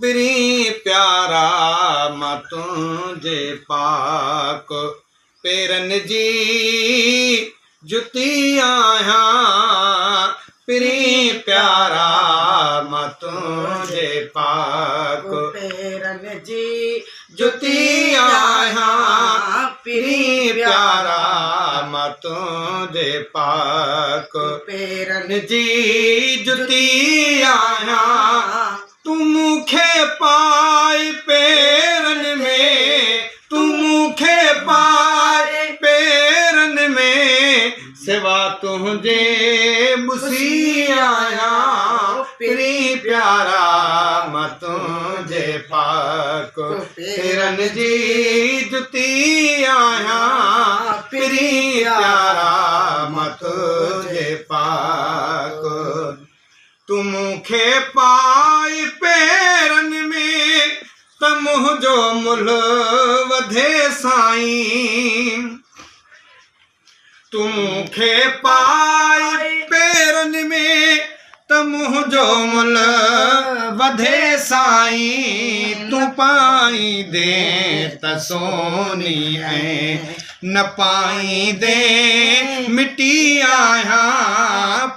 पिरी प्यारा मां तुझे पाक पेरन जी जुती आया पिरी प्यारा मां तुझे पाक पेरन जी जुती आया पिरी प्यारा मां तुझे पाक पेरन जी जुती आया तू मूंखे पाए पेरन में तू मूंखे पाए पेरन में सिवा तुझे बुसी आया पिरी प्यारा मां तुझे पाक पेरन जी जुती आया पिरी प्यारा मां तुझे पाक तू मूंखे पाए पेरन में त मुंहिंजो मुल्ह वधे साईं तू मूंखे पाए पेरन में त मुंहिंजो मुल्ह वधे साईं तू पाई दे त सोनी ऐं न पाई दे मिटी आया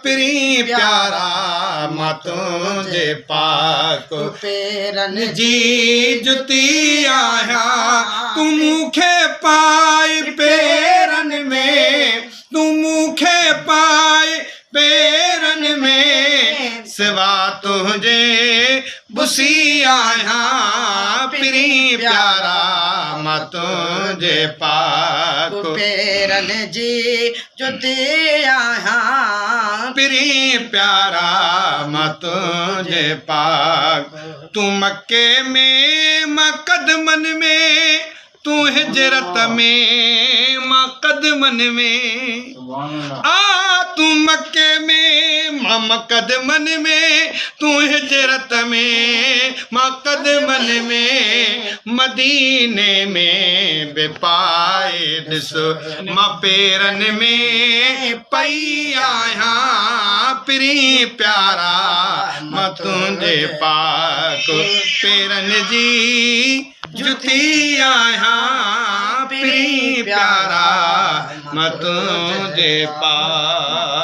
पिरी प्यारा मां तुझे पाक पेरन जी जुती आया तू मूंखे पाए पेरन में तू मूंखे पाए पेरन में सिवा तुझे बुसी आया पिरी प्यारा मां तुझे पाक पेरन जी जुती आया पिरी प्यारा मां तुझे पाक तू मक्के में मां कदमन में तू हिजरत में मां कदमन में तू मक्के में मां कदमन में तू हिजरत में मां कदमन में मदीने में बेपाए ॾिसो मां पेरन में पई आया पिरी प्यारा मां तुझे पाक पेरन जी जुती आया पिरी प्यारा मां तुझे पाक